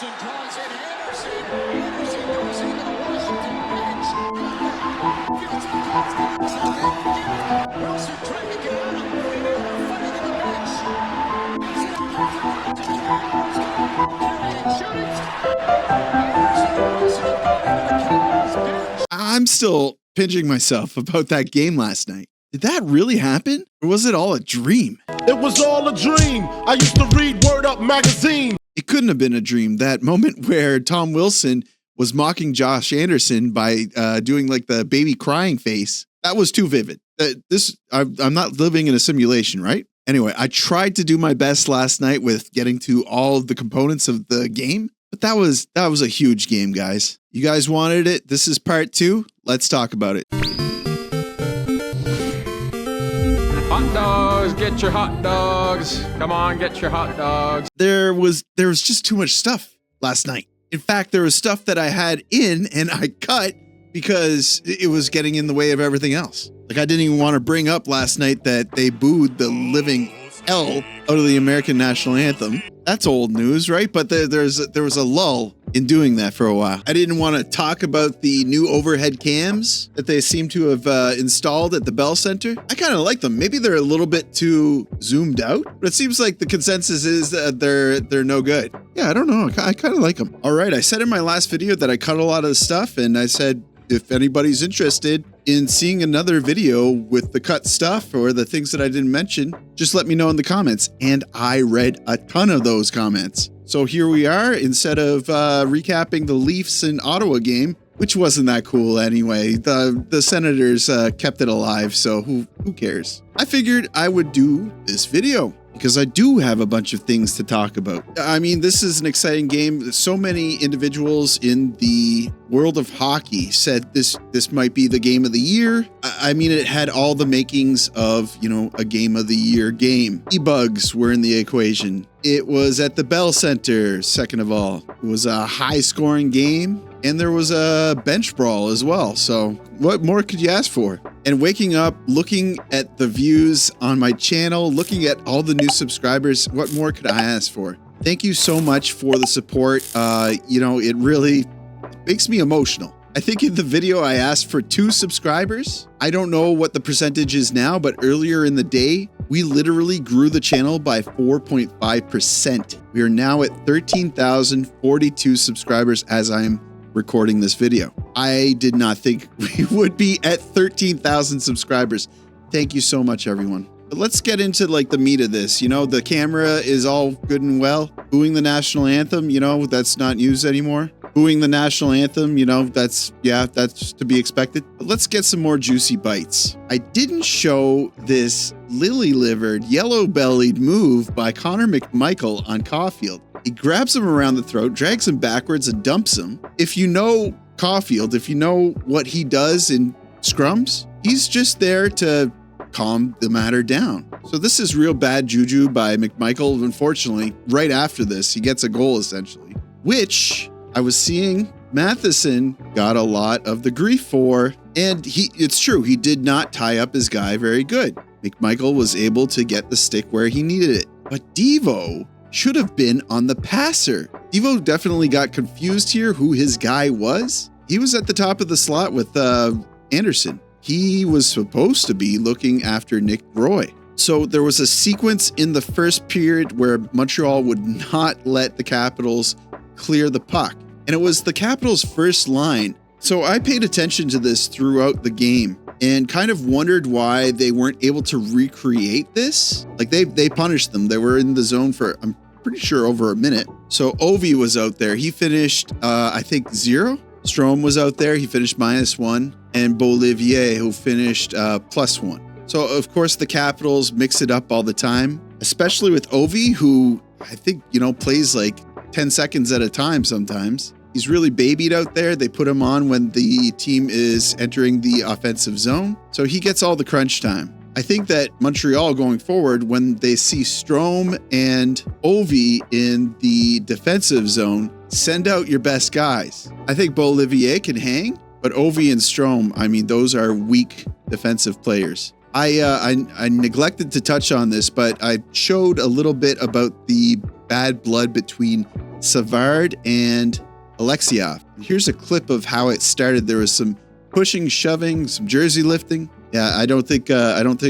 Anderson draws in Anderson. Anderson goes into the Washington bench. Fields it. Wilson trying to get out of the way. They're fighting in the bench. I'm still pinching myself about that game last night. Did that really happen? Or was it all a dream? It was all a dream. I used to read Word Up magazine. It couldn't have been a dream. That moment where Tom Wilson was mocking Josh Anderson by doing like the baby crying face, that was too vivid. I'm not living in a simulation, right? Anyway, I tried to do my best last night with getting to all of the components of the game, but that was a huge game, guys. You guys wanted it. This is part 2. Let's talk about it. Hot dogs, get your hot dogs. Come on, get your hot dogs. There was just too much stuff last night. In fact, there was stuff that I had in and I cut because it was getting in the way of everything else. Like I didn't even want to bring up last night that they booed the living hell out of the American national anthem. That's old news, right? But there was a lull in doing that for a while. I didn't want to talk about the new overhead cams that they seem to have installed at the Bell Center. I kind of like them. Maybe they're a little bit too zoomed out, but it seems like the consensus is that they're no good. Yeah, I don't know. I kind of like them. All right, I said in my last video that I cut a lot of the stuff, and I said if anybody's interested in seeing another video with the cut stuff or the things that I didn't mention, just let me know in the comments. And I read a ton of those comments. So here we are. Instead of recapping the Leafs and Ottawa game, which wasn't that cool anyway, the Senators kept it alive, so who cares? I figured I would do this video because I do have a bunch of things to talk about. I mean, this is an exciting game. So many individuals in the world of hockey said this might be the game of the year. I mean, it had all the makings of, a game of the year game. E-bugs were in the equation. It was at the Bell Center, second of all. It was a high-scoring game, and there was a bench brawl as well. So what more could you ask for? And waking up, looking at the views on my channel, looking at all the new subscribers, what more could I ask for? Thank you so much for the support. It really makes me emotional. I think in the video I asked for 2 subscribers. I don't know what the percentage is now, but earlier in the day, we literally grew the channel by 4.5%. We are now at 13,042 subscribers as I'm recording this video. I did not think we would be at 13,000 subscribers. Thank you so much, everyone. But let's get into the meat of this. The camera is all good and well. Booing the national anthem, that's not news anymore. Booing the national anthem, that's to be expected. But let's get some more juicy bites. I didn't show this lily-livered, yellow-bellied move by Connor McMichael on Caufield. He grabs him around the throat, drags him backwards, and dumps him. If you know Caufield, if you know what he does in scrums, he's just there to calm the matter down. So this is real bad juju by McMichael. Unfortunately, right after this, he gets a goal essentially, which I was seeing Matheson got a lot of the grief for. And it's true, he did not tie up his guy very good. McMichael was able to get the stick where he needed it. But Devo should have been on the passer. Devo definitely got confused here who his guy was. He was at the top of the slot with Anderson. He was supposed to be looking after Nick Roy. So there was a sequence in the first period where Montreal would not let the Capitals clear the puck. And it was the Capitals' first line. So I paid attention to this throughout the game and kind of wondered why they weren't able to recreate this. Like they punished them. They were in the zone for, I'm pretty sure, over a minute. So Ovi was out there. He finished, I think, 0. Strome was out there. He finished -1. And Beaulivier, who finished +1. So, of course, the Capitals mix it up all the time, especially with Ovi, who I think, plays like 10 seconds at a time sometimes. He's really babied out there. They put him on when the team is entering the offensive zone. So he gets all the crunch time. I think that Montreal going forward, when they see Strome and Ovi in the defensive zone, send out your best guys. I think Beaulivier can hang, but Ovi and Strome, I mean, those are weak defensive players. I neglected to touch on this, but I showed a little bit about the bad blood between Savard, and Alexeyev. Here's a clip of how it started. There was some pushing, shoving, some jersey lifting. Yeah, I don't think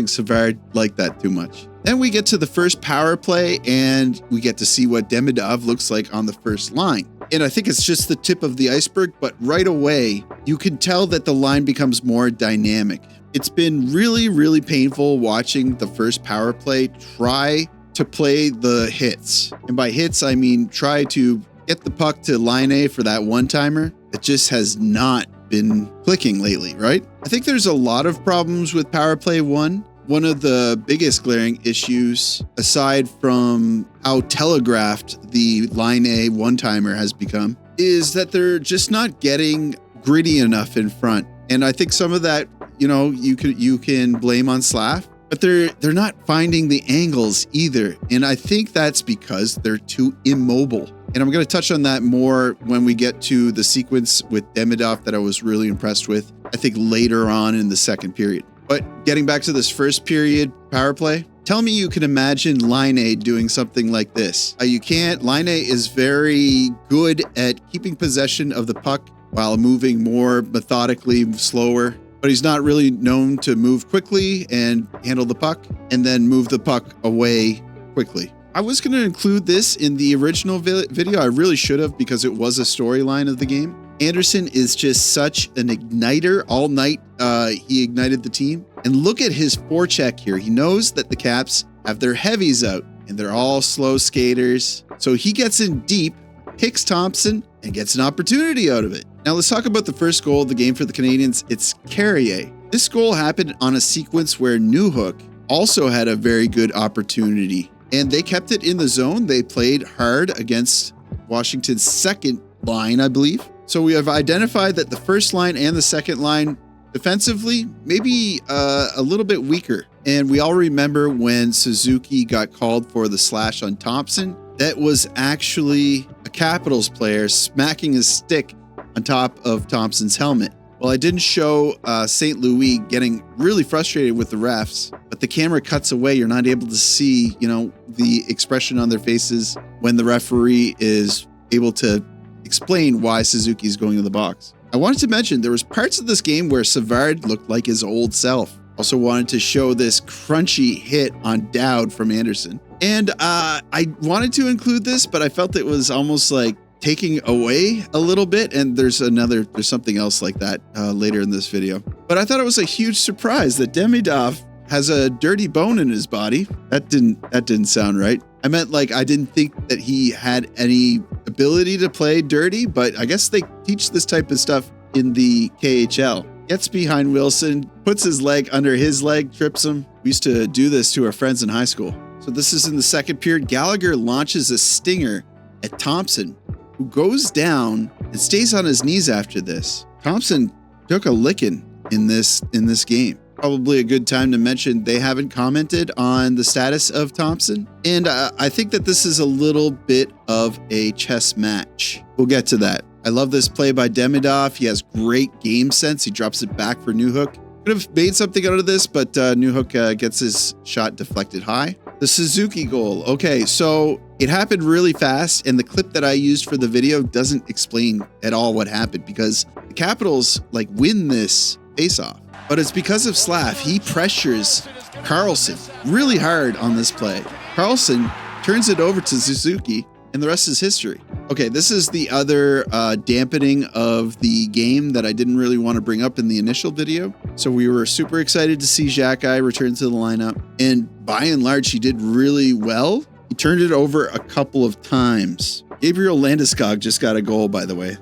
Savard liked that too much. Then we get to the first power play, and we get to see what Demidov looks like on the first line. And I think it's just the tip of the iceberg, but right away, you can tell that the line becomes more dynamic. It's been really, really painful watching the first power play try to play the hits. And by hits, I mean try to get the puck to line A for that one-timer. It just has not been clicking lately, right? I think there's a lot of problems with power play 1. One of the biggest glaring issues, aside from how telegraphed the line A one-timer has become, is that they're just not getting gritty enough in front. And I think some of that, you can blame on Slaf, but they're not finding the angles either. And I think that's because they're too immobile. And I'm going to touch on that more when we get to the sequence with Demidov that I was really impressed with, I think later on in the second period. But getting back to this first period power play, tell me you can imagine Line A doing something like this. You can't. Line A is very good at keeping possession of the puck while moving more methodically, slower. But he's not really known to move quickly and handle the puck and then move the puck away quickly. I was going to include this in the original video. I really should have, because it was a storyline of the game. Anderson is just such an igniter. All night, he ignited the team. And look at his forecheck here. He knows that the Caps have their heavies out, and they're all slow skaters. So he gets in deep, picks Thompson, and gets an opportunity out of it. Now let's talk about the first goal of the game for the Canadiens. It's Carrier. This goal happened on a sequence where Newhook also had a very good opportunity, and they kept it in the zone. They played hard against Washington's second line, I believe. So we have identified that the first line and the second line defensively, maybe a little bit weaker. And we all remember when Suzuki got called for the slash on Thompson. That was actually a Capitals player smacking his stick on top of Thompson's helmet. Well, I didn't show St. Louis getting really frustrated with the refs, but the camera cuts away. You're not able to see, the expression on their faces when the referee is able to explain why Suzuki's going to the box. I wanted to mention there was parts of this game where Savard looked like his old self. Also wanted to show this crunchy hit on Dowd from Anderson. And I wanted to include this, but I felt it was almost like taking away a little bit. And there's something else like that later in this video. But I thought it was a huge surprise that Demidov has a dirty bone in his body. That didn't sound right. I meant I didn't think that he had any ability to play dirty, but I guess they teach this type of stuff in the KHL. Gets behind Wilson, puts his leg under his leg, trips him. We used to do this to our friends in high school. So this is in the second period. Gallagher launches a stinger at Thompson, who goes down and stays on his knees after this. Thompson took a licking in this game. Probably a good time to mention they haven't commented on the status of Thompson. And I think that this is a little bit of a chess match. We'll get to that. I love this play by Demidov. He has great game sense. He drops it back for Newhook. Could have made something out of this, but Newhook gets his shot deflected high. The Suzuki goal. Okay, so it happened really fast, and the clip that I used for the video doesn't explain at all what happened, because the Capitals win this face-off. But it's because of Slaf. He pressures Carlson really hard on this play. Carlson turns it over to Suzuki, and the rest is history. Okay, this is the other dampening of the game that I didn't really want to bring up in the initial video. So we were super excited to see Xhekaj return to the lineup. And by and large, he did really well. He turned it over a couple of times. Gabriel Landeskog just got a goal, by the way.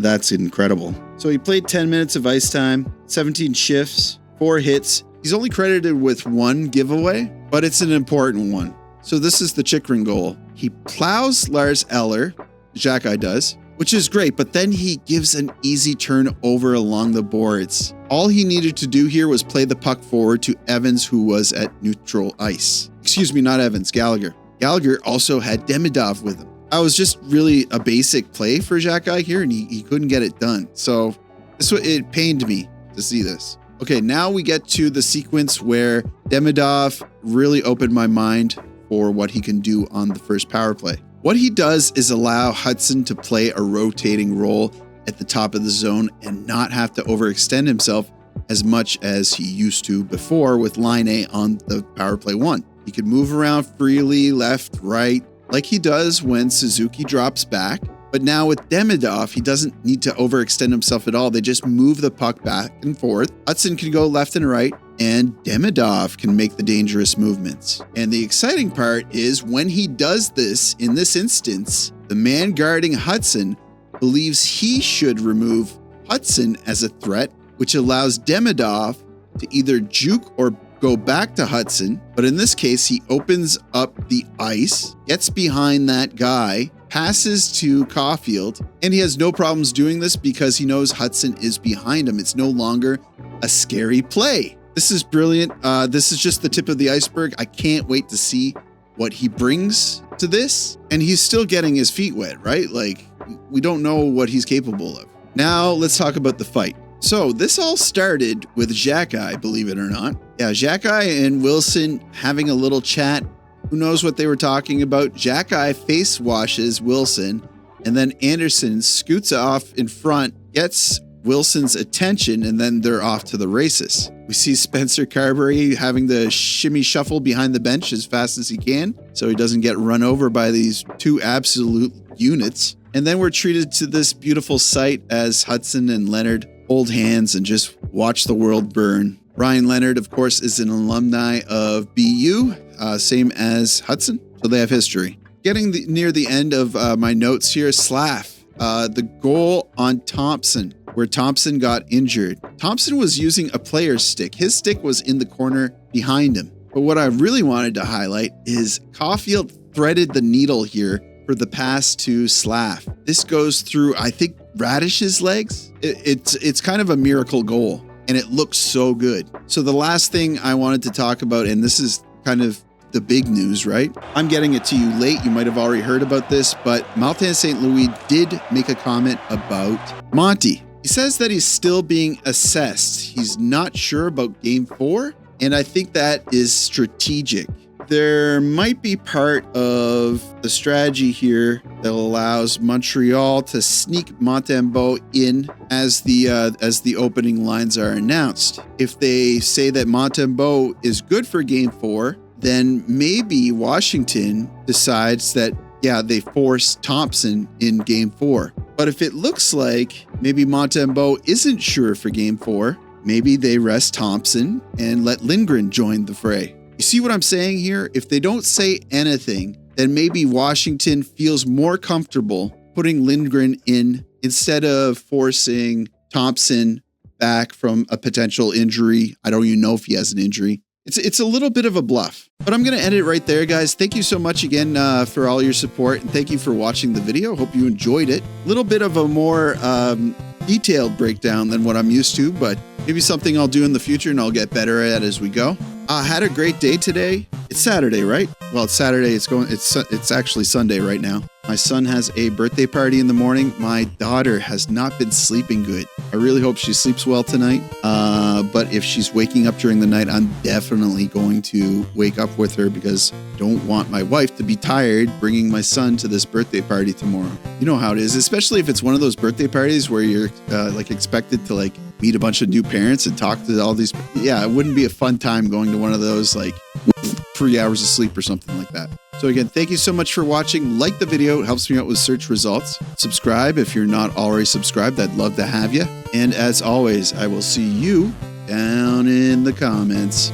That's incredible. So he played 10 minutes of ice time, 17 shifts, 4 hits. He's only credited with 1 giveaway, but it's an important one. So this is the Chychrun goal. He plows Lars Eller, Xhekaj does, which is great, but then he gives an easy turn over along the boards. All he needed to do here was play the puck forward to Evans, who was at neutral ice. Excuse me, not Evans, Gallagher. Gallagher also had Demidov with him. I was just really a basic play for Xhekaj here, and he couldn't get it done. So it pained me to see this. Okay, now we get to the sequence where Demidov really opened my mind for what he can do on the first power play. What he does is allow Hudson to play a rotating role at the top of the zone and not have to overextend himself as much as he used to before with line A on the power play 1. He can move around freely, left, right, like he does when Suzuki drops back. But now with Demidov, he doesn't need to overextend himself at all. They just move the puck back and forth. Hudson can go left and right, and Demidov can make the dangerous movements. And the exciting part is when he does this, in this instance, the man guarding Hudson believes he should remove Hudson as a threat, which allows Demidov to either juke or go back to Hudson. But in this case, he opens up the ice, gets behind that guy, passes to Caufield, and he has no problems doing this because he knows Hudson is behind him. It's no longer a scary play. This is brilliant. This is just the tip of the iceberg. I can't wait to see what he brings to this. And he's still getting his feet wet, right? Like, we don't know what he's capable of. Now, let's talk about the fight. So this all started with Xhekaj, believe it or not. Yeah, Xhekaj and Wilson having a little chat. Who knows what they were talking about? Xhekaj face washes Wilson, and then Anderson scoots off in front, gets Wilson's attention, and then they're off to the races. We see Spencer Carberry having to shimmy shuffle behind the bench as fast as he can so he doesn't get run over by these two absolute units. And then we're treated to this beautiful sight as Hudson and Leonard hold hands and just watch the world burn. Ryan Leonard, of course, is an alumni of BU, same as Hudson, so they have history. Getting near the end of my notes here, Slaf, the goal on Thompson, where Thompson got injured. Thompson was using a player's stick. His stick was in the corner behind him. But what I really wanted to highlight is Caufield threaded the needle here for the pass to Slaf. This goes through, I think, Radish's legs. It's kind of a miracle goal, and it looks so good. So the last thing I wanted to talk about, and this is kind of the big news, right? I'm getting it to you late. You might have already heard about this, but Martin St. Louis did make a comment about Monty. He says that he's still being assessed. He's not sure about Game 4, and I think that is strategic. There might be part of the strategy here that allows Montreal to sneak Montembeault in as the opening lines are announced. If they say that Montembeault is good for Game 4, then maybe Washington decides that, yeah, they force Thompson in Game 4. But if it looks like maybe Montembeault isn't sure for Game 4, maybe they rest Thompson and let Lindgren join the fray. You see what I'm saying here? If they don't say anything, then maybe Washington feels more comfortable putting Lindgren in instead of forcing Thompson back from a potential injury. I don't even know if he has an injury. It's a little bit of a bluff, but I'm going to end it right there, guys. Thank you so much again for all your support, and thank you for watching the video. Hope you enjoyed it. A little bit of a more detailed breakdown than what I'm used to, but maybe something I'll do in the future and I'll get better at as we go. I had a great day today. It's Saturday, right? Well, it's Saturday. It's actually Sunday right now. My son has a birthday party in the morning. My daughter has not been sleeping good. I really hope she sleeps well tonight. But if she's waking up during the night, I'm definitely going to wake up with her because I don't want my wife to be tired bringing my son to this birthday party tomorrow. You know how it is, especially if it's one of those birthday parties where you're like expected to like meet a bunch of new parents and talk to all these. Yeah, it wouldn't be a fun time going to one of those like 3 hours of sleep or something like that. So again, thank you so much for watching. Like the video, it helps me out with search results. Subscribe if you're not already subscribed. I'd love to have you. And as always, I will see you down in the comments.